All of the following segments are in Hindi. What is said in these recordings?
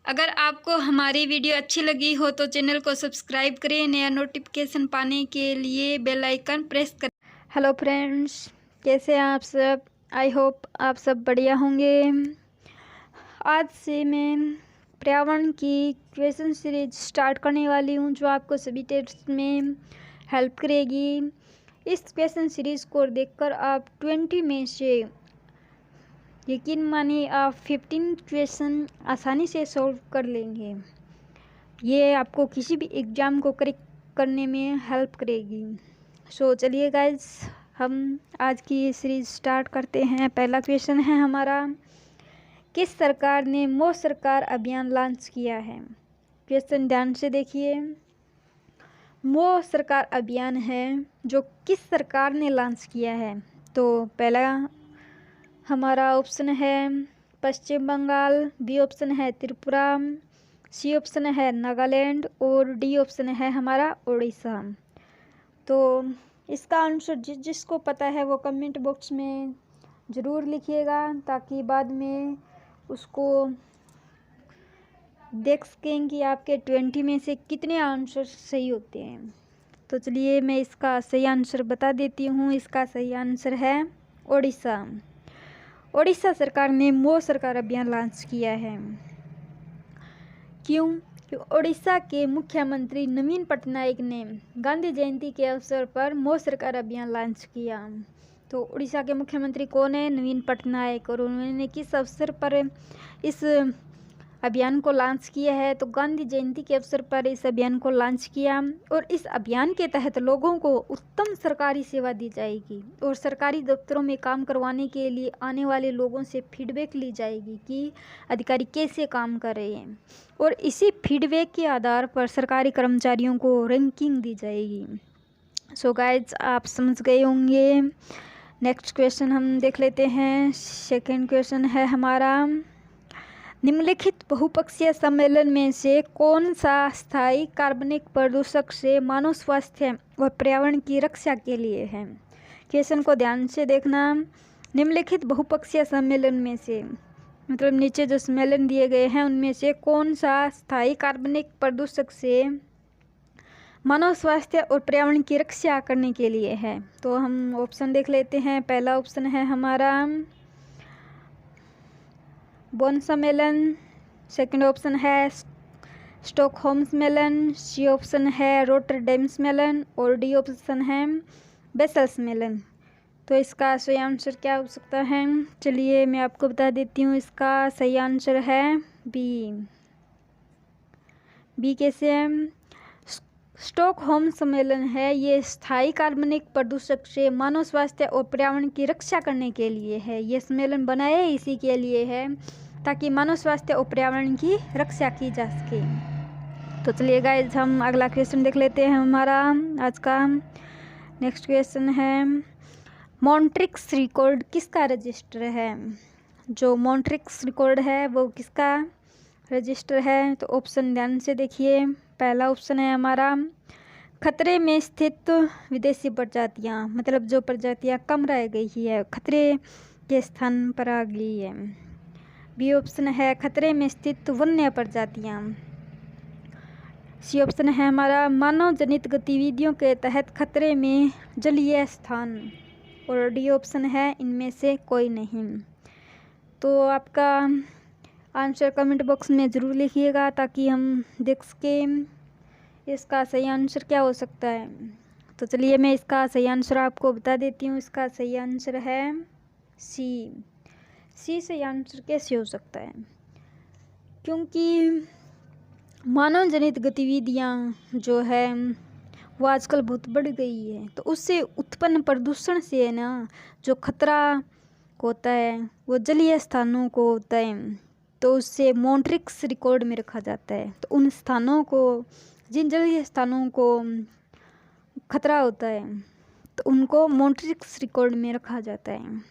अगर आपको हमारी वीडियो अच्छी लगी हो तो चैनल को सब्सक्राइब करें, नया नोटिफिकेशन पाने के लिए बेल आइकन प्रेस करें। हेलो फ्रेंड्स, कैसे हैं आप सब? आई होप आप सब बढ़िया होंगे। आज से मैं पर्यावरण की क्वेश्चन सीरीज स्टार्ट करने वाली हूं, जो आपको सभी टेस्ट में हेल्प करेगी। इस क्वेश्चन सीरीज को देखकर आप 20 में से यकीन मानिए आप 15 क्वेश्चन आसानी से सॉल्व कर लेंगे। ये आपको किसी भी एग्ज़ाम को करेक्ट करने में हेल्प करेगी। सो चलिए गाइज, हम आज की सीरीज स्टार्ट करते हैं। पहला क्वेश्चन है हमारा, किस सरकार ने मोदी सरकार अभियान लॉन्च किया है? क्वेश्चन ध्यान से देखिए। मोदी सरकार अभियान है जो किस सरकार ने लॉन्च किया है? तो पहला हमारा ऑप्शन है पश्चिम बंगाल, बी ऑप्शन है त्रिपुरा, सी ऑप्शन है नागालैंड और डी ऑप्शन है हमारा उड़ीसा। तो इसका आंसर जिसको पता है वो कमेंट बॉक्स में ज़रूर लिखिएगा, ताकि बाद में उसको देख सकें कि आपके 20 में से कितने आंसर सही होते हैं। तो चलिए मैं इसका सही आंसर बता देती हूँ। इसका सही आंसर है उड़ीसा। ओडिशा सरकार ने मोदी सरकार अभियान लॉन्च किया है। क्यों? ओडिशा के मुख्यमंत्री नवीन पटनायक ने गांधी जयंती के अवसर पर मोदी सरकार अभियान लॉन्च किया। तो उड़ीसा के मुख्यमंत्री कौन है? नवीन पटनायक। और उन्होंने किस अवसर पर इस अभियान को लॉन्च किया है? तो गांधी जयंती के अवसर पर इस अभियान को लॉन्च किया। और इस अभियान के तहत लोगों को उत्तम सरकारी सेवा दी जाएगी और सरकारी दफ्तरों में काम करवाने के लिए आने वाले लोगों से फीडबैक ली जाएगी कि अधिकारी कैसे काम कर रहे हैं, और इसी फीडबैक के आधार पर सरकारी कर्मचारियों को रैंकिंग दी जाएगी। सो गाइज, आप समझ गए होंगे। नेक्स्ट क्वेश्चन हम देख लेते हैं। सेकेंड क्वेश्चन है हमारा, निम्नलिखित बहुपक्षीय सम्मेलन में से कौन सा स्थायी कार्बनिक प्रदूषक से मानव स्वास्थ्य और पर्यावरण की रक्षा के लिए है? क्वेश्चन को ध्यान से देखना। निम्नलिखित बहुपक्षीय सम्मेलन में से, मतलब नीचे जो सम्मेलन दिए गए हैं उनमें से कौन सा स्थायी कार्बनिक प्रदूषक से मानव स्वास्थ्य और पर्यावरण की रक्षा करने के लिए है? तो हम ऑप्शन देख लेते हैं। पहला ऑप्शन है हमारा बोन सम्मेलन, सेकंड ऑप्शन है स्टॉकहोम सम्मेलन, सी ऑप्शन है रोटरडैम सम्मेलन और डी ऑप्शन है बेसल सम्मेलन। तो इसका सही आंसर क्या हो सकता है? चलिए मैं आपको बता देती हूँ। इसका सही आंसर है बी। बी कैसे है? स्टॉकहोम सम्मेलन है, ये स्थायी कार्बनिक प्रदूषक से मानव स्वास्थ्य और पर्यावरण की रक्षा करने के लिए है। ये सम्मेलन बनाया इसी के लिए है ताकि मानव स्वास्थ्य और पर्यावरण की रक्षा की जा सके। तो चलिए गाइस, हम अगला क्वेश्चन देख लेते हैं हमारा आज का। नेक्स्ट क्वेश्चन है, मॉन्ट्रिक्स रिकॉर्ड किसका रजिस्टर है? जो मॉन्ट्रिक्स रिकॉर्ड है वो किसका रजिस्टर है? तो ऑप्शन ध्यान से देखिए। पहला ऑप्शन है हमारा खतरे में स्थित विदेशी प्रजातियां, मतलब जो प्रजातियां कम रह गई है, खतरे के स्थान पर आ गई है। बी ऑप्शन है खतरे में स्थित वन्य प्रजातियां। सी ऑप्शन है हमारा मानव जनित गतिविधियों के तहत खतरे में जलीय स्थान। और डी ऑप्शन है इनमें से कोई नहीं। तो आपका आंसर कमेंट बॉक्स में ज़रूर लिखिएगा ताकि हम देख सकें इसका सही आंसर क्या हो सकता है। तो चलिए मैं इसका सही आंसर आपको बता देती हूँ। इसका सही आंसर है सी। सी सही आंसर कैसे हो सकता है? क्योंकि मानव जनित गतिविधियाँ जो है वो आजकल बहुत बढ़ गई है, तो उससे उत्पन्न प्रदूषण से है ना, जो खतरा होता है वो जलीय स्थानों को होता है, तो उससे मॉन्ट्रिक्स रिकॉर्ड में रखा जाता है। तो उन स्थानों को, जिन जलीय स्थानों को खतरा होता है, तो उनको मॉन्ट्रिक्स रिकॉर्ड में रखा जाता है।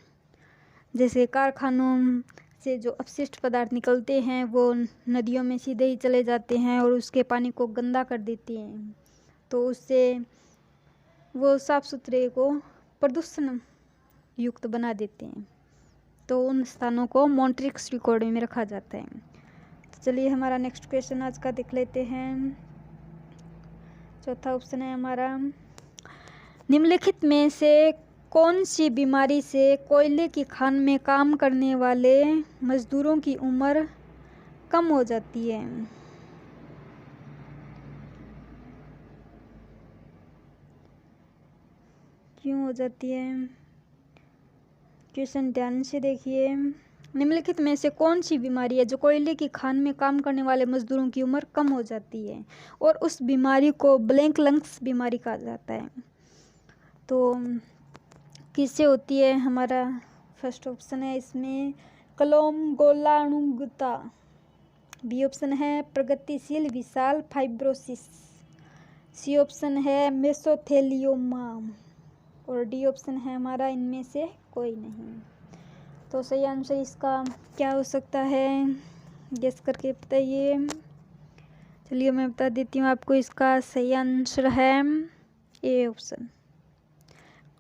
जैसे कारखानों से जो अपशिष्ट पदार्थ निकलते हैं वो नदियों में सीधे ही चले जाते हैं और उसके पानी को गंदा कर देते हैं, तो उससे वो साफ सुथरे को प्रदूषण युक्त बना देते हैं। तो उन स्थानों को मॉन्ट्रिक्स रिकॉर्ड में रखा जाता है। तो चलिए हमारा नेक्स्ट क्वेश्चन आज का देख लेते हैं। चौथा ऑप्शन है हमारा, निम्नलिखित में से कौन सी बीमारी से कोयले की खान में काम करने वाले मजदूरों की उम्र कम हो जाती है? क्यों हो जाती है? क्वेश्चन ध्यान से देखिए। निम्नलिखित में से कौन सी बीमारी है जो कोयले की खान में काम करने वाले मजदूरों की उम्र कम हो जाती है, और उस बीमारी को ब्लैक लंग्स बीमारी कहा जाता है। तो किससे होती है? हमारा फर्स्ट ऑप्शन है इसमें क्लोमगोलानुगता, बी ऑप्शन है प्रगतिशील विशाल फाइब्रोसिस, सी ऑप्शन है मेसोथेलियोमा, और डी ऑप्शन है हमारा इनमें से कोई नहीं। तो सही आंसर इसका क्या हो सकता है, गेस करके बताइए। चलिए मैं बता देती हूँ आपको, इसका सही आंसर है ए ऑप्शन,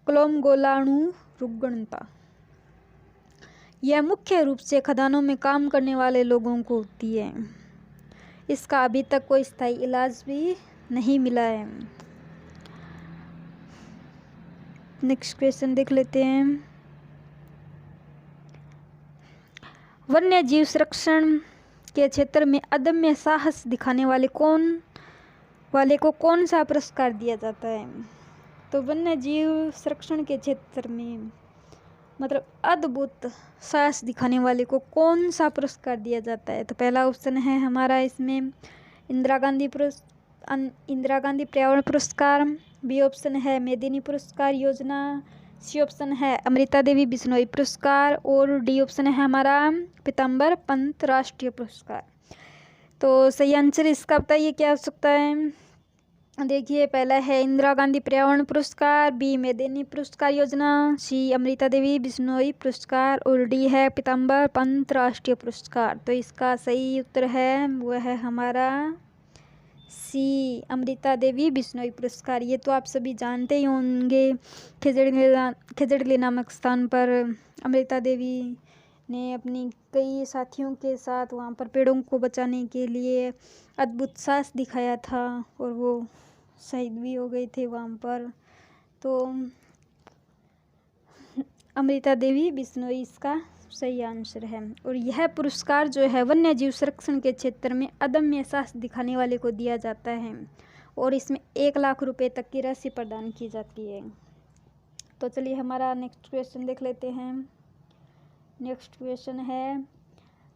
क्लोमगोलानुरुग्णता। यह मुख्य रूप से खदानों में काम करने वाले लोगों को होती है। इसका अभी तक कोई स्थायी इलाज भी नहीं मिला है। नेक्स्ट क्वेश्चन देख लेते हैं। वन्य जीव संरक्षण के क्षेत्र में अदम्य साहस दिखाने वाले को कौन सा पुरस्कार दिया जाता है? तो वन्य जीव संरक्षण के क्षेत्र में मतलब अद्भुत साहस दिखाने वाले को कौन सा पुरस्कार दिया जाता है? तो पहला ऑप्शन है हमारा इसमें इंदिरा गांधी पर्यावरण पुरस्कार, बी ऑप्शन है मेदिनी पुरस्कार योजना, सी ऑप्शन है अमृता देवी बिश्नोई पुरस्कार, और डी ऑप्शन है हमारा पीताम्बर पंत राष्ट्रीय पुरस्कार। तो सही आंसर इसका बताइए क्या हो सकता है। देखिए, पहला है इंदिरा गांधी पर्यावरण पुरस्कार, बी मेदिनी पुरस्कार योजना, सी अमृता देवी बिश्नोई पुरस्कार, और डी है पीताम्बर पंत राष्ट्रीय पुरस्कार। तो इसका सही उत्तर है वह है हमारा सी अमृता देवी बिश्नोई पुरस्कार। ये तो आप सभी जानते ही होंगे, खेजड़ली नामक स्थान पर अमृता देवी ने अपनी कई साथियों के साथ वहाँ पर पेड़ों को बचाने के लिए अद्भुत साहस दिखाया था, और वो शहीद भी हो गए थे वहाँ पर। तो अमृता देवी बिश्नोई इसका सही आंसर है। और यह पुरस्कार जो है वन्य जीव संरक्षण के क्षेत्र में अदम्य साहस दिखाने वाले को दिया जाता है, और इसमें 1 लाख रुपए तक की राशि प्रदान की जाती है। तो चलिए हमारा नेक्स्ट क्वेश्चन देख लेते हैं। नेक्स्ट क्वेश्चन है,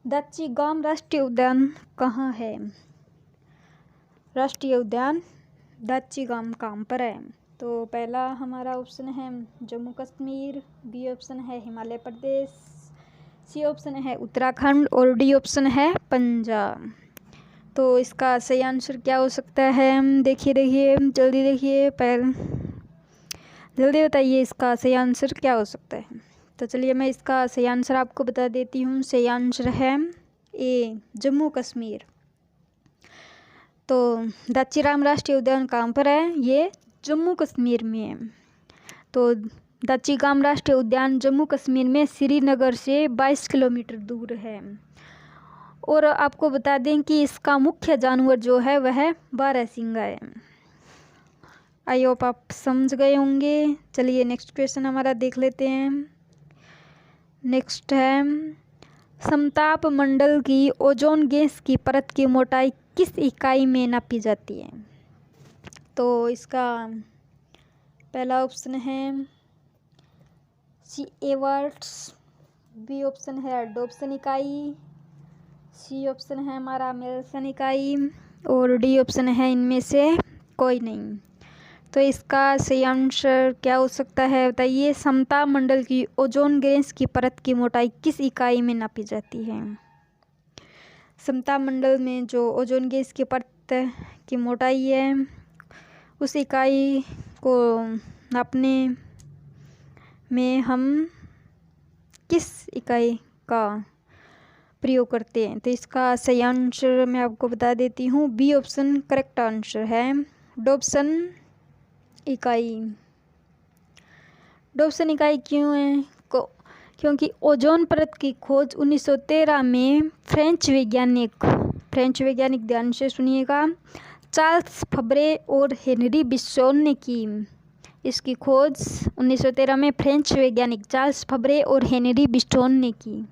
दाची-गाम राष्ट्रीय उद्यान कहाँ है? राष्ट्रीय उद्यान दाची-गाम कहाँ पर है? तो पहला हमारा ऑप्शन है जम्मू कश्मीर, बी ऑप्शन है हिमाचल प्रदेश, सी ऑप्शन है उत्तराखंड, और डी ऑप्शन है पंजाब। तो इसका सही आंसर क्या हो सकता है? देखिए जल्दी देखिए, जल्दी बताइए इसका सही आंसर क्या हो सकता है। तो चलिए मैं इसका सही आंसर आपको बता देती हूँ। सही आंसर है ए जम्मू कश्मीर। तो दाची-गाम राष्ट्रीय उद्यान कहाँ पर है? ये जम्मू कश्मीर में है। तो दाची-गाम राष्ट्रीय उद्यान जम्मू कश्मीर में श्रीनगर से 22 किलोमीटर दूर है। और आपको बता दें कि इसका मुख्य जानवर जो है वह बारहसिंगा है। आई होप आप समझ गए होंगे। चलिए नेक्स्ट क्वेश्चन हमारा देख लेते हैं। नेक्स्ट है, समताप मंडल की ओजोन गैस की परत की मोटाई किस इकाई में नापी जाती है? तो इसका पहला ऑप्शन है सीएवर्ट्स, बी ऑप्शन है डॉप्सन इकाई, सी ऑप्शन है हमारा मेल्सन इकाई, और डी ऑप्शन है इनमें से कोई नहीं। तो इसका सही आंसर क्या हो सकता है बताइए। समताप मंडल की ओजोन गैस की परत की मोटाई किस इकाई में नापी जाती है? समताप मंडल में जो ओजोन गैस की परत की मोटाई है उस इकाई को नापने में हम किस इकाई का प्रयोग करते हैं? तो इसका सही आंसर मैं आपको बता देती हूँ, बी ऑप्शन करेक्ट आंसर है, डॉप्सन इकाई। डॉप्सन इकाई क्यों है? क्योंकि ओजोन परत की खोज 1913 में फ्रेंच वैज्ञानिक फ्रेंच वैज्ञानिक, ध्यान से सुनिएगा। चार्ल्स फब्रे और हेनरी बिस्सोन ने की। इसकी खोज 1913 में फ्रेंच वैज्ञानिक चार्ल्स फब्रे और हेनरी बिस्सोन ने की।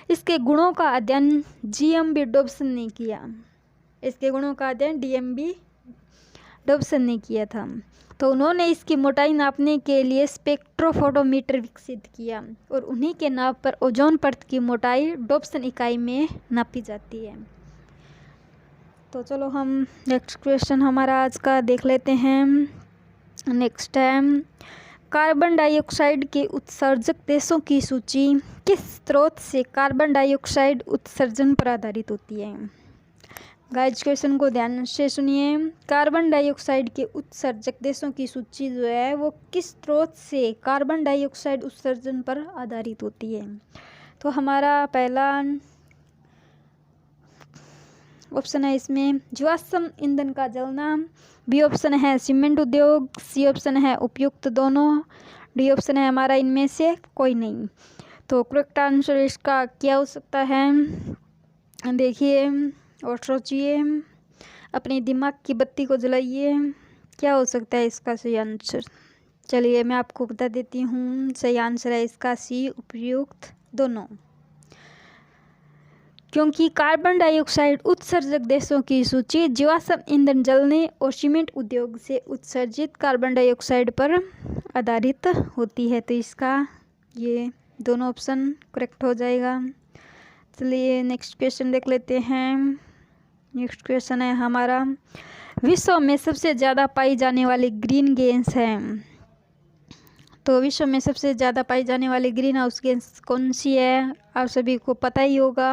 इसके गुणों का अध्ययन जीएमबी डॉब्सन ने किया। इसके गुणों का अध्ययन डीएमबी डॉब्सन ने किया था। तो उन्होंने इसकी मोटाई नापने के लिए स्पेक्ट्रोफोटोमीटर विकसित किया और उन्हीं के नाप पर ओजोन परत की मोटाई डॉब्सन इकाई में नापी जाती है। तो चलो हम नेक्स्ट क्वेश्चन हमारा आज का देख लेते हैं। नेक्स्ट है, कार्बन डाइऑक्साइड के उत्सर्जक देशों की सूची किस स्रोत से कार्बन डाइऑक्साइड उत्सर्जन पर आधारित होती है। गाइस क्वेश्चन को ध्यान से सुनिए। कार्बन डाइऑक्साइड के उत्सर्जक देशों की सूची जो है वो किस स्रोत से कार्बन डाइऑक्साइड उत्सर्जन पर आधारित होती है। तो हमारा पहला ऑप्शन है इसमें जीवाश्म ईंधन का जलना, बी ऑप्शन है सीमेंट उद्योग, सी ऑप्शन है उपयुक्त दोनों, डी ऑप्शन है हमारा इनमें से कोई नहीं। तो करेक्ट आंसर इसका क्या हो सकता है, देखिए और सोचिए, अपने दिमाग की बत्ती को जलाइए, क्या हो सकता है इसका सही आंसर। चलिए मैं आपको बता देती हूँ, सही आंसर है इसका सी उपयुक्त दोनों। क्योंकि कार्बन डाइऑक्साइड उत्सर्जक देशों की सूची जीवाश्म ईंधन जलने और सीमेंट उद्योग से उत्सर्जित कार्बन डाइऑक्साइड पर आधारित होती है। तो इसका ये दोनों ऑप्शन करेक्ट हो जाएगा। चलिए नेक्स्ट क्वेश्चन देख लेते हैं। नेक्स्ट क्वेश्चन है हमारा, विश्व में सबसे ज़्यादा पाई जाने वाली ग्रीन गैस है। तो विश्व में सबसे ज़्यादा पाई जाने वाली ग्रीन हाउस गैस कौन सी है, आप सभी को पता ही होगा।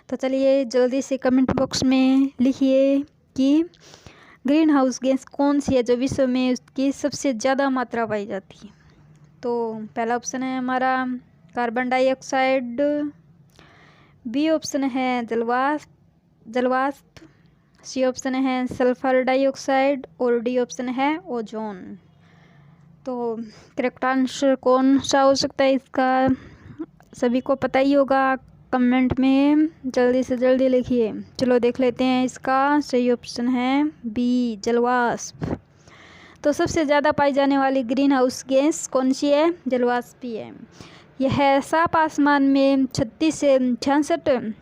तो चलिए जल्दी से कमेंट बॉक्स में लिखिए कि ग्रीन हाउस गैस कौन सी है जो विश्व में उसकी सबसे ज़्यादा मात्रा पाई जाती है। तो पहला ऑप्शन है हमारा कार्बन डाइऑक्साइड, बी ऑप्शन है जलवाष्प, सी ऑप्शन है सल्फर डाइऑक्साइड और डी ऑप्शन है ओजोन। तो करेक्ट आंसर कौन सा हो सकता है इसका, सभी को पता ही होगा, कमेंट में जल्दी से जल्दी लिखिए। चलो देख लेते हैं, इसका सही ऑप्शन है बी जलवाष्प। तो सबसे ज़्यादा पाई जाने वाली ग्रीन हाउस गैस कौन सी है, जलवाष्प ही है। यह साफ आसमान में 36 से 66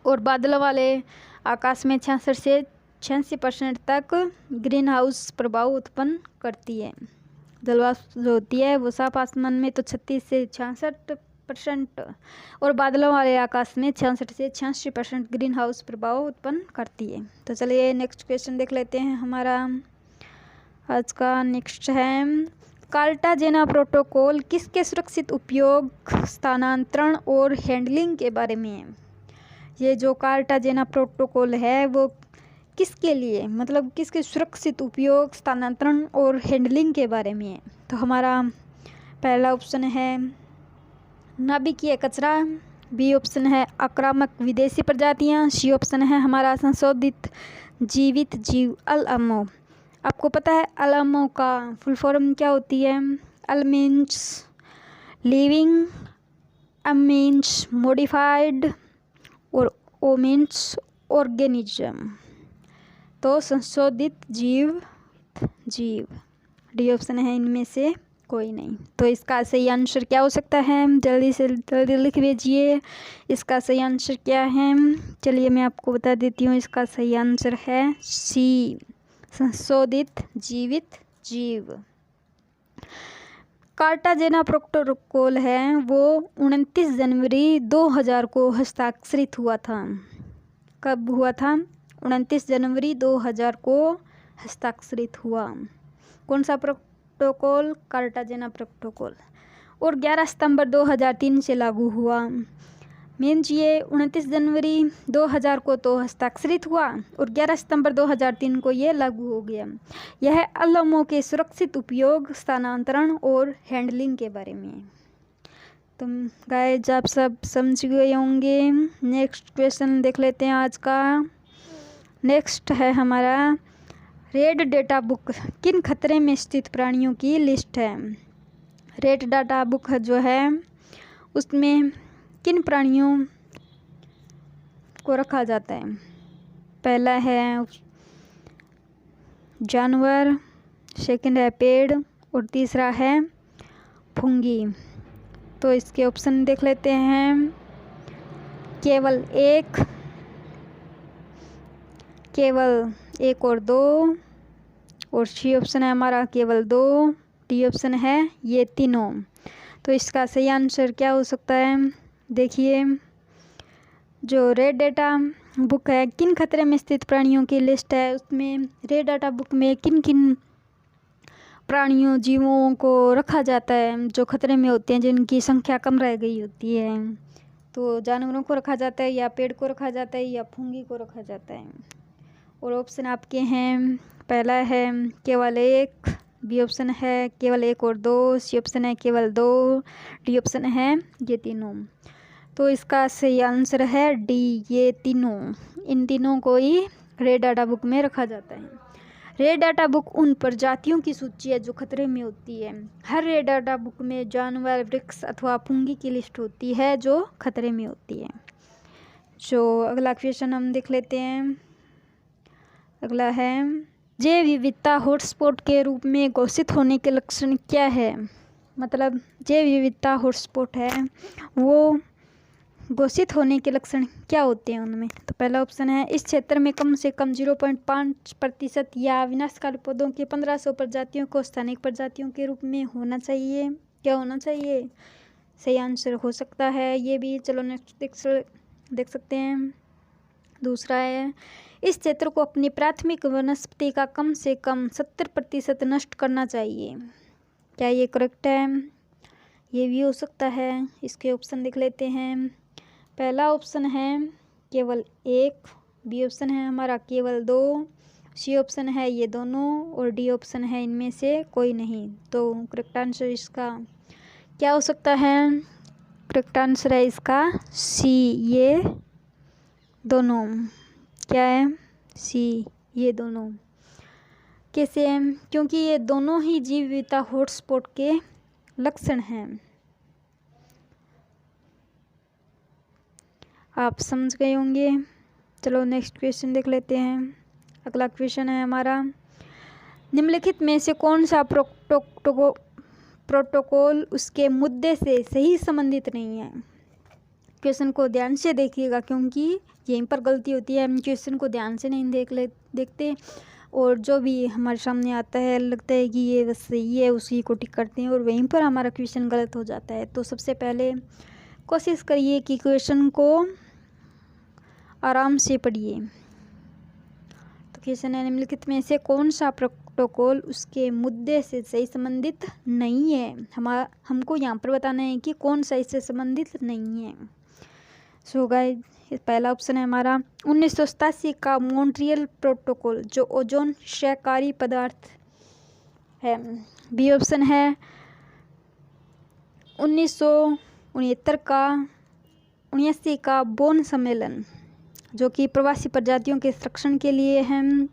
और बादलों वाले आकाश में 66 से 86% तक ग्रीन हाउस प्रभाव उत्पन्न करती है। जलवाष्प जो होती है वो साफ आसमान में तो 36 से 66% और बादलों वाले आकाश में 66 से 86% ग्रीन हाउस प्रभाव उत्पन्न करती है। तो चलिए नेक्स्ट क्वेश्चन देख लेते हैं हमारा आज का। नेक्स्ट है, कार्टाजेना प्रोटोकॉल किसके सुरक्षित उपयोग, स्थानांतरण और हैंडलिंग के बारे में है। ये जो कार्टाजेना प्रोटोकॉल है वो किसके लिए, मतलब किसके सुरक्षित उपयोग, स्थानांतरण और हैंडलिंग के बारे में है। तो हमारा पहला ऑप्शन है नाभिकीय कचरा, बी ऑप्शन है आक्रामक विदेशी प्रजातियां, सी ऑप्शन है हमारा संशोधित जीवित जीव अल-अमो। आपको पता है अल-अमो का फुल फॉर्म क्या होती है, L means living, M means modified और ओ मीन्स ऑर्गेनिज्म। तो संशोधित जीव, डी ऑप्शन है इनमें से कोई नहीं। तो इसका सही आंसर क्या हो सकता है, जल्दी से जल्दी लिख भेजिए, इसका सही आंसर क्या है। चलिए मैं आपको बता देती हूँ, इसका सही आंसर है सी संशोधित जीवित जीव। कार्टाजेना प्रोटोकॉल है वो 29 जनवरी 2000 को हस्ताक्षरित हुआ था। कब हुआ था, 29 जनवरी 2000 को हस्ताक्षरित हुआ। कौन सा प्रोटोकॉल, कार्टाजेना प्रोटोकॉल। और 11 सितंबर 2003 से लागू हुआ। मीन्स ये 29 जनवरी 2000 को तो हस्ताक्षरित हुआ और 11 सितंबर 2003 को ये लागू हो गया। यह अल-अमो के सुरक्षित उपयोग, स्थानांतरण और हैंडलिंग के बारे में। तो गाइस आप सब समझ गए होंगे। नेक्स्ट क्वेश्चन देख लेते हैं आज का। नेक्स्ट है हमारा, रेड डेटा बुक किन खतरे में स्थित प्राणियों की लिस्ट है। रेड डाटा बुक जो है उसमें किन प्राणियों को रखा जाता है। पहला है जानवर, सेकंड है पेड़ और तीसरा है फुंगी। तो इसके ऑप्शन देख लेते हैं। केवल एक और दो, और सी ऑप्शन है हमारा केवल दो, डी ऑप्शन है ये तीनों। तो इसका सही आंसर क्या हो सकता है? देखिए, जो रेड डाटा बुक है किन खतरे में स्थित प्राणियों की लिस्ट है, उसमें रेड डाटा बुक में किन किन प्राणियों जीवों को रखा जाता है जो खतरे में होते हैं, जिनकी संख्या कम रह गई होती है। तो जानवरों को रखा जाता है, या पेड़ को रखा जाता है, या फुंगी को रखा जाता है। और ऑप्शन आपके हैं, पहला है केवल एक, बी ऑप्शन है केवल एक और दो, सी ऑप्शन है केवल दो, डी ऑप्शन है ये तीनों। तो इसका सही आंसर है डी, ये तीनों। इन तीनों को ही रेड डाटा बुक में रखा जाता है। रेड डाटा बुक उन प्रजातियों की सूची है जो खतरे में होती है। हर रेड डाटा बुक में जानवर, वृक्ष अथवा फुंगी की लिस्ट होती है जो खतरे में होती है। जो अगला क्वेश्चन हम देख लेते हैं। अगला है, जैव विविधता हॉटस्पॉट के रूप में घोषित होने के लक्षण क्या है? मतलब जैव विविधता हॉटस्पॉट है, वो घोषित होने के लक्षण क्या होते हैं उनमें? तो पहला ऑप्शन है, इस क्षेत्र में कम से कम 0.5% या विनाशकारी पौधों के 1500 प्रजातियों को स्थानिक प्रजातियों के रूप में होना चाहिए। क्या होना चाहिए? सही आंसर हो सकता है ये भी। चलो नेक्स्ट देख सकते हैं। दूसरा है, इस क्षेत्र को अपनी प्राथमिक वनस्पति का कम से कम 70% नष्ट करना चाहिए। क्या ये करेक्ट है? ये भी हो सकता है। इसके ऑप्शन देख लेते हैं। पहला ऑप्शन है केवल एक, बी ऑप्शन है हमारा केवल दो, सी ऑप्शन है ये दोनों, और डी ऑप्शन है इनमें से कोई नहीं। तो करेक्ट आंसर इसका क्या हो सकता है? करेक्ट आंसर है इसका सी, ये दोनों। क्या है? सी, ये दोनों। कैसे? क्योंकि ये दोनों ही जीव विविधता हॉटस्पॉट के लक्षण हैं। आप समझ गए होंगे। चलो नेक्स्ट क्वेश्चन देख लेते हैं। अगला क्वेश्चन है हमारा, निम्नलिखित में से कौन सा प्रोटोकॉल उसके मुद्दे से सही संबंधित नहीं है? क्वेश्चन को ध्यान से देखिएगा, क्योंकि यहीं पर गलती होती है। हम क्वेश्चन को ध्यान से नहीं देखते, और जो भी हमारे सामने आता है लगता है कि ये बस सही है, उसी को टिक करते हैं, और वहीं पर हमारा क्वेश्चन गलत हो जाता है। तो सबसे पहले कोशिश करिए कि क्वेश्चन को आराम से पढ़िए। तो क्वेश्चन है, निम्नलिखित में से कौन सा प्रोटोकॉल उसके मुद्दे से सही संबंधित नहीं है? हमको यहाँ पर बताना है कि कौन सा इससे संबंधित नहीं है। सो गाइस, पहला ऑप्शन है हमारा 1987 का मॉन्ट्रियल प्रोटोकॉल, जो ओजोन क्षयकारी पदार्थ है। बी ऑप्शन है 1979 का बोन सम्मेलन, जो कि प्रवासी प्रजातियों के संरक्षण के लिए है।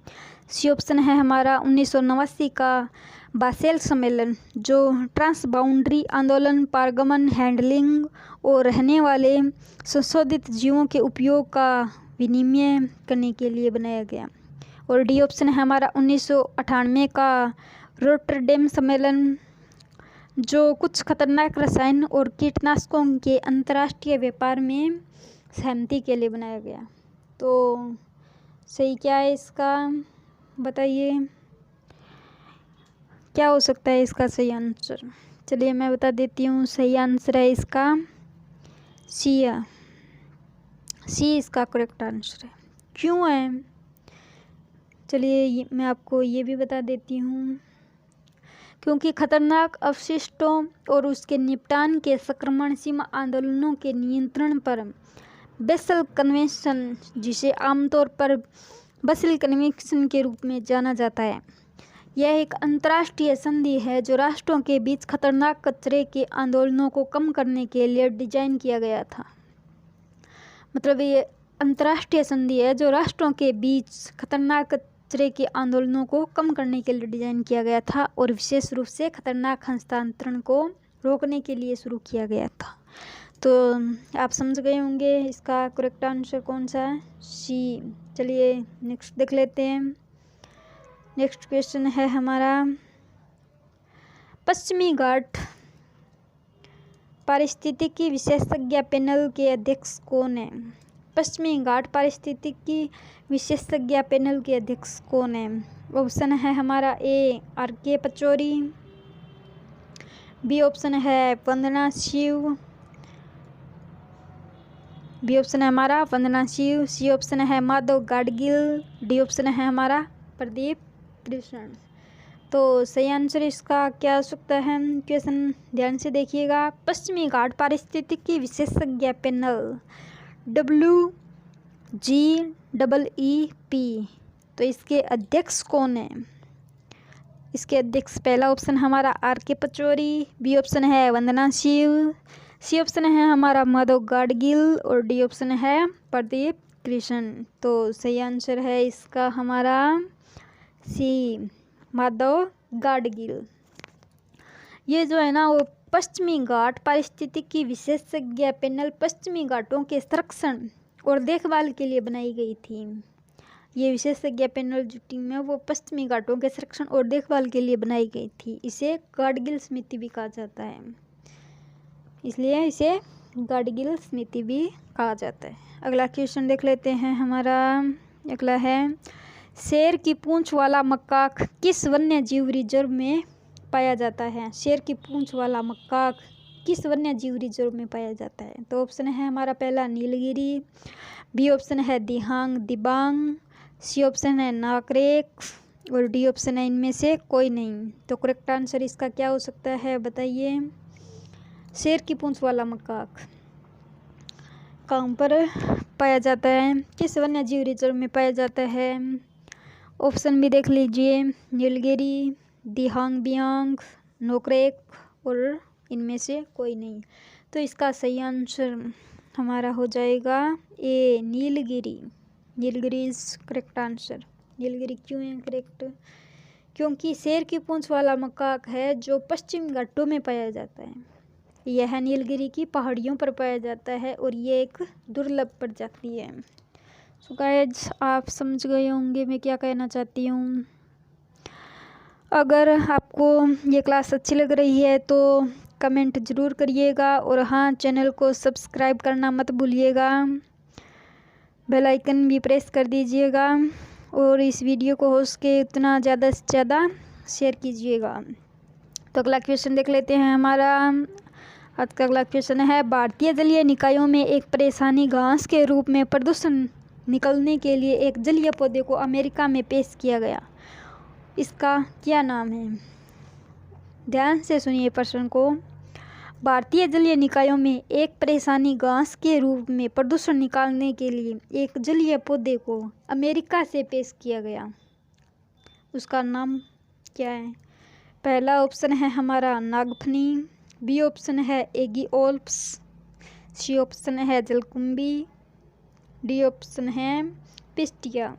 सी ऑप्शन है हमारा 1989 का बासेल सम्मेलन, जो ट्रांसबाउंड्री आंदोलन, पारगमन, हैंडलिंग और रहने वाले संशोधित जीवों के उपयोग का विनिमय करने के लिए बनाया गया। और डी ऑप्शन है हमारा 1998 का रोटरडेम सम्मेलन, जो कुछ खतरनाक रसायन और कीटनाशकों के अंतर्राष्ट्रीय व्यापार में सहमति के लिए बनाया गया। तो सही क्या है इसका? बताइए क्या हो सकता है इसका सही आंसर? चलिए मैं बता देती हूँ। सही आंसर है इसका सी, सी इसका करेक्ट आंसर है। क्यों है? चलिए मैं आपको ये भी बता देती हूँ। क्योंकि खतरनाक अवशिष्टों और उसके निपटान के संक्रमण सीमा आंदोलनों के नियंत्रण पर बेसल कन्वेंशन, जिसे आमतौर पर बेसल कन्वेंशन के रूप में जाना जाता है, यह एक अंतर्राष्ट्रीय संधि है जो राष्ट्रों के बीच खतरनाक कचरे के आंदोलनों को कम करने के लिए डिजाइन किया गया था। मतलब ये अंतर्राष्ट्रीय संधि है जो राष्ट्रों के बीच खतरनाक कचरे के आंदोलनों को कम करने के लिए डिजाइन किया गया था, और विशेष रूप से खतरनाक हस्तांतरण को रोकने के लिए शुरू किया गया था। तो आप समझ गए होंगे इसका करेक्ट आंसर कौन सा है, सी। चलिए नेक्स्ट देख लेते हैं। नेक्स्ट क्वेश्चन है हमारा, पश्चिमी घाट पारिस्थितिकी विशेषज्ञ पैनल के अध्यक्ष कौन है? पश्चिमी घाट पारिस्थितिकी विशेषज्ञ पैनल के अध्यक्ष कौन है? ऑप्शन है हमारा ए आर.के. पचौरी, बी ऑप्शन है वंदना शिव, बी ऑप्शन है हमारा वंदना शिव, सी ऑप्शन है माधव गाडगिल, डी ऑप्शन है हमारा प्रदीप कृष्ण। तो सही आंसर इसका क्या हो सकता है? क्वेश्चन ध्यान से देखिएगा। पश्चिमी घाट पारिस्थितिकी विशेषज्ञ पैनल WGEEP, तो इसके अध्यक्ष कौन है? इसके अध्यक्ष पहला ऑप्शन हमारा आर.के. पचौरी, बी ऑप्शन है वंदना शिव, सी ऑप्शन है हमारा माधव गाडगिल और डी ऑप्शन है प्रदीप कृष्ण। तो सही आंसर है इसका हमारा सी माधव गाडगिल। ये जो है ना वो पश्चिमी घाट पारिस्थितिकी विशेषज्ञ पैनल पश्चिमी घाटों के संरक्षण और देखभाल के लिए बनाई गई थी। ये विशेषज्ञ पैनल जो टीम है वो पश्चिमी घाटों के संरक्षण और देखभाल के लिए बनाई गई थी। इसे गाडगिल समिति भी कहा जाता है, इसलिए इसे गाडगिल समिति भी कहा जाता है। अगला क्वेश्चन देख लेते हैं हमारा। अगला है, शेर की पूंछ वाला मक्काक किस वन्य जीव रिजर्व में पाया जाता है? शेर की पूंछ वाला मक्काक किस वन्य जीव रिजर्व में पाया जाता है? तो ऑप्शन है हमारा पहला नीलगिरी, बी ऑप्शन है दिहांग दिबांग, सी ऑप्शन है नाकरेक और डी ऑप्शन है इनमें से कोई नहीं। तो करेक्ट आंसर इसका क्या हो सकता है बताइए? शेर की पूंछ वाला मक्काक कहाँ पर पाया जाता है, किस वन्य जीव रिजर्व में पाया जाता है? ऑप्शन भी देख लीजिए, नीलगिरी, दिहांग बियांग, नोकरेक और इनमें से कोई नहीं। तो इसका सही आंसर हमारा हो जाएगा A Nilgiri. Nilgiri is correct answer. Nilgiri क्यों है करेक्ट? क्योंकि शेर की पूंछ वाला मक्काक है जो पश्चिम घाटों में पाया जाता है। यह नीलगिरी की पहाड़ियों पर पाया जाता है और ये एक दुर्लभ प्रजाति है। सो गाइस आप समझ गए होंगे मैं क्या कहना चाहती हूँ। अगर आपको ये क्लास अच्छी लग रही है तो कमेंट ज़रूर करिएगा और हाँ चैनल को सब्सक्राइब करना मत भूलिएगा, बेल आइकन भी प्रेस कर दीजिएगा और इस वीडियो को हो सके उतना ज़्यादा से ज़्यादा शेयर कीजिएगा। तो अगला क्वेश्चन देख लेते हैं हमारा। आज का अगला क्वेश्चन है, भारतीय जलीय निकायों में एक परेशानी घास के रूप में प्रदूषण निकलने के लिए एक जलीय पौधे को अमेरिका में पेश किया गया, इसका क्या नाम है? ध्यान से सुनिए प्रश्न को। भारतीय जलीय निकायों में एक परेशानी घास के रूप में प्रदूषण निकालने के लिए एक जलीय पौधे को अमेरिका से पेश किया गया, उसका नाम क्या है? पहला ऑप्शन है हमारा नागफनी, बी ऑप्शन है एगिओल्प्स, सी ऑप्शन है जलकुंभी, डी ऑप्शन है पिस्टिया।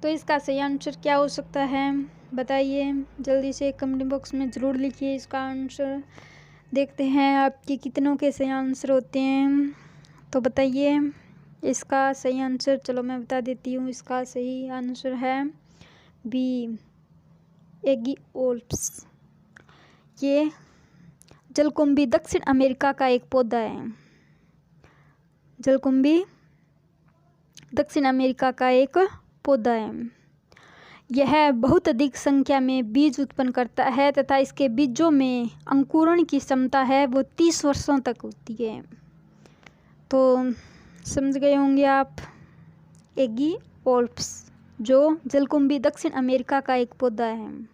तो इसका सही आंसर क्या हो सकता है बताइए? जल्दी से कमेंट बॉक्स में ज़रूर लिखिए इसका आंसर। देखते हैं आपके कितनों के सही आंसर होते हैं, तो बताइए इसका सही आंसर। चलो मैं बता देती हूँ, इसका सही आंसर है बी एगिओल्प्स। ये जलकुंभी दक्षिण अमेरिका का एक पौधा है। जलकुंभी दक्षिण अमेरिका का एक पौधा है। यह बहुत अधिक संख्या में बीज उत्पन्न करता है तथा इसके बीजों में अंकुरण की क्षमता है वो 30 वर्षों तक होती है। तो समझ गए होंगे आप, एगिओल्प्स जो जलकुंभी दक्षिण अमेरिका का एक पौधा है।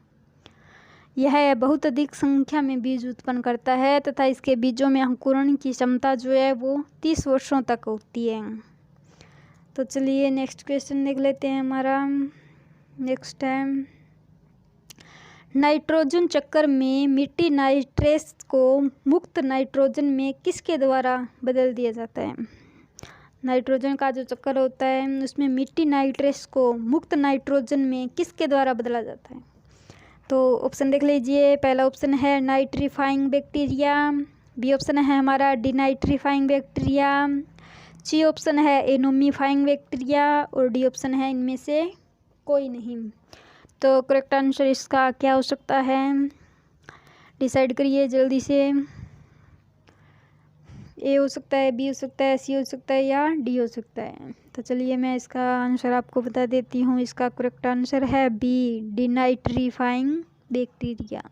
यह बहुत अधिक संख्या में बीज उत्पन्न करता है तथा इसके बीजों में अंकुरण की क्षमता जो है वो 30 वर्षों तक होती है। तो चलिए नेक्स्ट क्वेश्चन देख लेते हैं हमारा। नेक्स्ट है, नाइट्रोजन चक्र में मिट्टी नाइट्रेस को मुक्त नाइट्रोजन में किसके द्वारा बदल दिया जाता है? नाइट्रोजन का जो चक्कर होता है उसमें मिट्टी नाइट्रेस को मुक्त नाइट्रोजन में किसके द्वारा बदला जाता है? तो ऑप्शन देख लीजिए। पहला ऑप्शन है नाइट्रीफाइंग बैक्टीरिया, बी ऑप्शन है हमारा डिनाइट्रीफाइंग बैक्टीरिया, सी ऑप्शन है एनोमीफाइंग बैक्टीरिया और डी ऑप्शन है इनमें से कोई नहीं। तो करेक्ट आंसर इसका क्या हो सकता है, डिसाइड करिए जल्दी से। ए हो सकता है, बी हो सकता है, सी हो सकता है या डी हो सकता है। तो चलिए मैं इसका आंसर आपको बता देती हूँ। इसका करेक्ट आंसर है बी, डिनाइट्रीफाइंग बैक्टीरिया।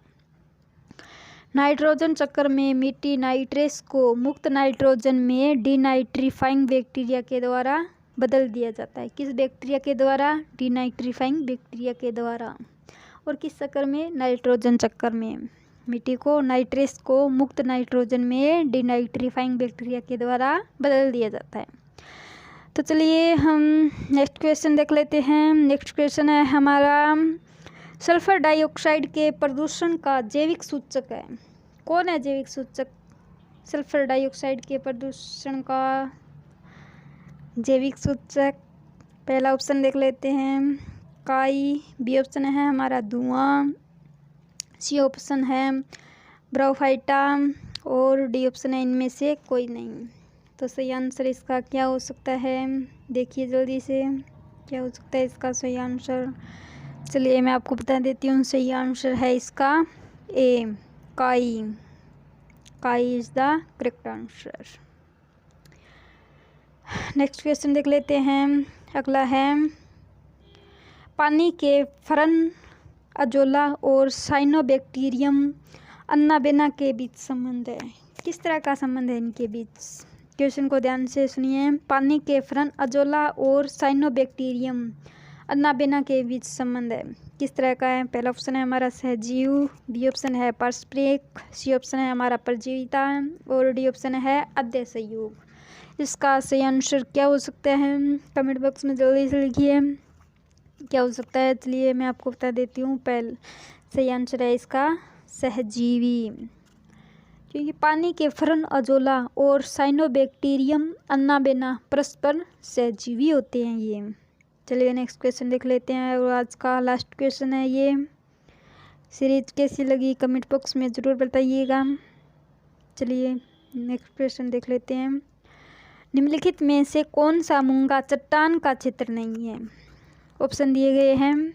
नाइट्रोजन चक्र में मिट्टी नाइट्रेस को मुक्त नाइट्रोजन में डिनाइट्रीफाइंग बैक्टीरिया के द्वारा बदल दिया जाता है। किस बैक्टीरिया के द्वारा, डिनाइट्रीफाइंग बैक्टीरिया के द्वारा। और किस चक्कर में, नाइट्रोजन चक्कर में। मिट्टी को नाइट्रेस को मुक्त नाइट्रोजन में डिनाइट्रीफाइंग बैक्टीरिया के द्वारा बदल दिया जाता है। तो चलिए हम नेक्स्ट क्वेश्चन देख लेते हैं। नेक्स्ट क्वेश्चन है हमारा, सल्फर डाइऑक्साइड के प्रदूषण का जैविक सूचक है। कौन है जैविक सूचक सल्फर डाइऑक्साइड के प्रदूषण का जैविक सूचक? पहला ऑप्शन देख लेते हैं, काई, बी ऑप्शन है हमारा धुआं, सी ऑप्शन है ब्रोफाइटा और डी ऑप्शन है इनमें से कोई नहीं। तो सही आंसर इसका क्या हो सकता है, देखिए जल्दी से क्या हो सकता है इसका सही आंसर। चलिए मैं आपको बता देती हूँ, सही आंसर है इसका ए, काई। काई is the correct answer. Next question देख लेते हैं। अगला है, पानी के फरन अजोला और साइनोबैक्टीरियम अन्नाबेना के बीच संबंध है। किस तरह का संबंध है इनके बीच? क्वेश्चन को ध्यान से सुनिए। पानी के फरन अजोला और साइनोबैक्टीरियम अन्नाबेना के बीच संबंध है, किस तरह का है? पहला ऑप्शन है हमारा सहजीव, बी ऑप्शन है पारस्परिक, सी ऑप्शन है हमारा परजीविता और डी ऑप्शन है अध्यय सहयोग। इसका सही आंसर क्या हो सकता है, कमेंट बॉक्स में जल्दी से लिखिए क्या हो सकता है। चलिए मैं आपको बता देती हूँ। पहले सही आंसर है इसका सहजीवी, क्योंकि पानी के फरन अजोला और साइनोबैक्टीरियम अन्नाबेना परस्पर सहजीवी होते हैं ये। चलिए नेक्स्ट क्वेश्चन देख लेते हैं और आज का लास्ट क्वेश्चन है ये। सीरीज कैसी लगी कमेंट बॉक्स में ज़रूर बताइएगा। चलिए नेक्स्ट क्वेश्चन देख लेते हैं। निम्नलिखित में से कौन सा मूंगा चट्टान का क्षेत्र नहीं है? ऑप्शन दिए गए हैं,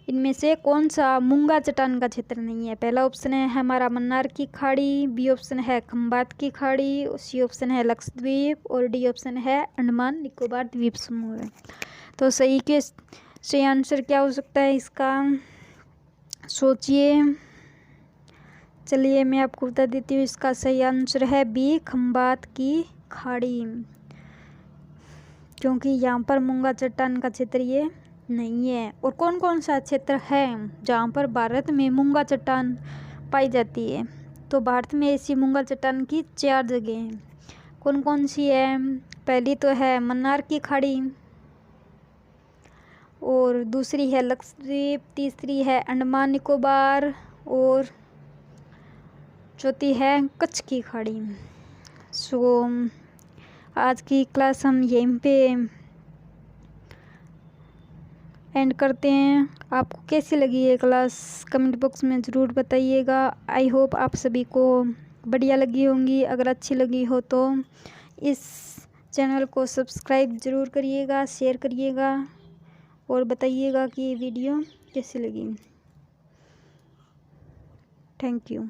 इनमें से कौन सा मूंगा चट्टान का क्षेत्र नहीं है? पहला ऑप्शन है हमारा मन्नार की खाड़ी, बी ऑप्शन है खंबात की खाड़ी, सी ऑप्शन है लक्षद्वीप और डी ऑप्शन है अंडमान निकोबार द्वीप समूह है। तो सही आंसर क्या हो सकता है इसका, सोचिए। चलिए मैं आपको बता देती हूँ, इसका सही आंसर है बी, खंबात की खाड़ी, क्योंकि यहाँ पर मूंगा चट्टान का क्षेत्र ये नहीं है। और कौन कौन सा क्षेत्र है जहाँ पर भारत में मूंगा चट्टान पाई जाती है? तो भारत में ऐसी मूंगा चट्टान की 4 जगह हैं। कौन कौन सी है? पहली तो है मन्नार की खाड़ी और दूसरी है लक्षद्वीप, तीसरी है अंडमान निकोबार और चौथी है कच्छ की खाड़ी। सो आज की क्लास हम यहीं पे एंड करते हैं। आपको कैसी लगी ये क्लास कमेंट बॉक्स में ज़रूर बताइएगा। आई होप आप सभी को बढ़िया लगी होंगी। अगर अच्छी लगी हो तो इस चैनल को सब्सक्राइब ज़रूर करिएगा, शेयर करिएगा और बताइएगा कि ये वीडियो कैसी लगी। Thank you.